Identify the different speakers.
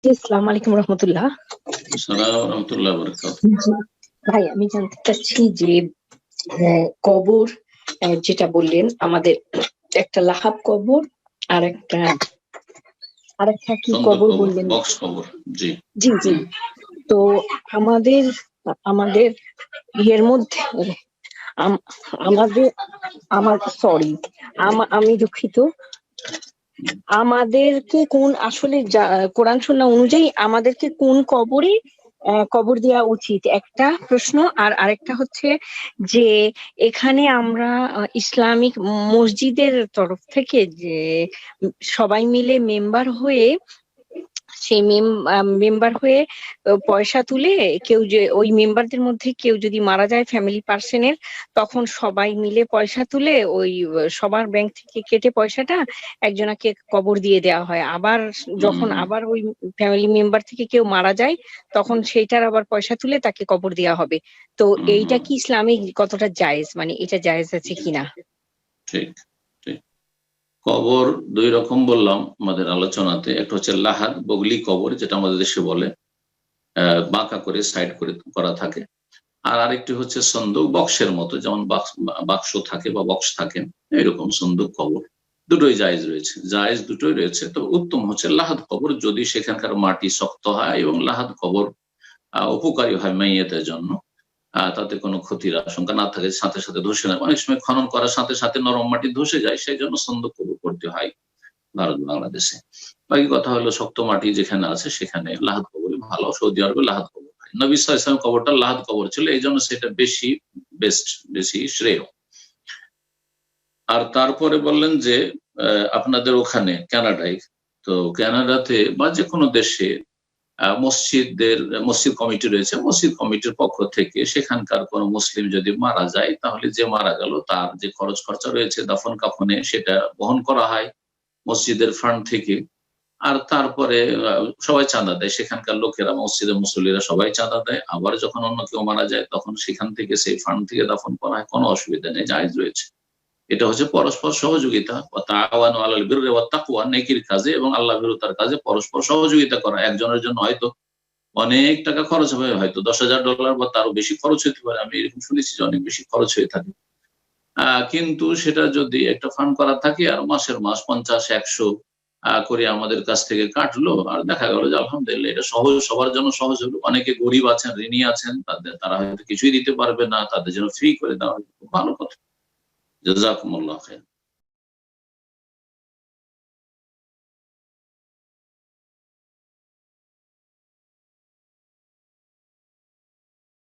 Speaker 1: আসসালামু আলাইকুম রহমতুল্লাহ।
Speaker 2: আসসালামু রাহমাতুল্লাহি ওয়া বারাকাতুহু।
Speaker 1: ভাই আমি জানতে চাচ্ছি যে কবর যেটা বললেন আমাদের একটা লাহাব কবর আর একটা কি
Speaker 2: সন্দেহ
Speaker 1: কবর
Speaker 2: কবর,
Speaker 1: বললেন?
Speaker 2: বক্স কবর। জি
Speaker 1: জি জি। তো আমাদের আমাদের ইয়ের মধ্যে আম- আমাদের আমার সরি আমি দুঃখিত। আমাদেরকে কোন আসলে কোরআন সুন্নাহ অনুযায়ী আমাদেরকে কোন কবরে কবর দেওয়া উচিত, একটা প্রশ্ন। আর আরেকটা হচ্ছে যে এখানে আমরা ইসলামিক মসজিদের তরফ থেকে যে সবাই মিলে মেম্বার হয়ে সেই মেম্বার হয়ে পয়সা তুলে, কেউ যে ওই মেম্বারদের মধ্যে কেউ যদি মারা যায় ফ্যামিলি পার্সনের, তখন সবাই মিলে পয়সা তুলে ওই সবার ব্যাংক থেকে কেটে পয়সাটা একজনাকে কবর দিয়ে দেওয়া হয়। আবার যখন আবার ওই ফ্যামিলি মেম্বার থেকে কেউ মারা যায় তখন সেইটার আবার পয়সা তুলে তাকে কবর দেওয়া হবে। তো এইটা কি ইসলামিক কতটা জায়েজ, মানে এটা জায়েজ আছে কিনা?
Speaker 2: ঠিক ঠিক। কবর দুই রকম বললাম আমাদের আলোচনাতে। একটা হচ্ছে লাহাদ, বগলি কবর, যেটা আমাদের দেশে বলে, বাঁকা করে সাইড করে করা থাকে। আর আরেকটি হচ্ছে সন্দুক, বক্সের মতো, যেমন বাক্স থাকে বা বক্স থাকে, এরকম সন্দুক কবর। দুটোই জায়েজ রয়েছে, জায়েজ দুটোই রয়েছে। তো উত্তম হচ্ছে লাহাদ কবর, যদি সেখানকার মাটি শক্ত হয় এবং লাহাদ কবর উপকারী হয় মাইয়াতের জন্য, তাতে কোনো ক্ষতির আশঙ্কা না থাকে, সাথে সাথে ধসে না। অনেক সময় খনন করার সাথে সাথে নরম মাটি ধসে যায়, সেই জন্য সন্দুক কবর করতে হয় ভারত বাংলাদেশে। বাকি কথা হলো শক্ত মাটি যেখানে আছে সেখানে লাহাদ কবর ভালো। সৌদি আরবে লাহাদ কবর হয়। নবী সাল্লাল্লাহু আলাইহি ওয়াসাল্লাম কবরটা লাহাদ কবর ছিল, এই জন্য সেটা বেশি বেস্ট, বেশি শ্রেয়। আর তারপরে বললেন যে আপনাদের ওখানে কানাডায়, তো কানাডাতে বা যে কোনো দেশে মসজিদ কমিটি রয়েছে, মসজিদ কমিটির পক্ষ থেকে সেখানকার কোন মুসলিম যদি মারা যায়, তাহলে যে মারা গেল তার যে খরচ খরচা রয়েছে দাফন কাফনে, সেটা বহন করা হয় মসজিদের ফান্ড থেকে। আর তারপরে সবাই চাঁদা দেয়, সেখানকার লোকেরা, মসজিদের মুসল্লিরা সবাই চাঁদা দেয়। আবার যখন অন্য কেউ মারা যায় তখন সেখান থেকে, সেই ফান্ড থেকে দাফন করা হয়, কোনো অসুবিধা নেই, জায়েজ রয়েছে। এটা হচ্ছে পরস্পর সহযোগিতা, তাআওয়ানু আলাল বিররি ওয়াত তাকওয়া, নেকির কাজে এবং আল্লাহ ভীরুতার কাজে পরস্পর সহযোগিতা করা। একজনের জন্য হয়তো অনেক টাকা খরচ হবে, হয়তো $10,000 বা তারও বেশি খরচ হতে পারে, আমি এরকম শুনেছি যে অনেক বেশি খরচ হয়ে থাকে। কিন্তু সেটা যদি একটা ফান্ড করা থাকে আর মাসের মাস 50-100 করে আমাদের কাছ থেকে কাটলো, আর দেখা গেল যে আলহামদুলিল্লাহ এটা সহজ, সবার জন্য সহজ হলো। অনেকে গরিব আছেন, ঋণী আছেন, তারা হয়তো কিছুই দিতে পারবে না, তাদের জন্য ফ্রি করে দেওয়া হয়, খুব ভালো কথা। জাযাকুমুল্লাহ খাইর।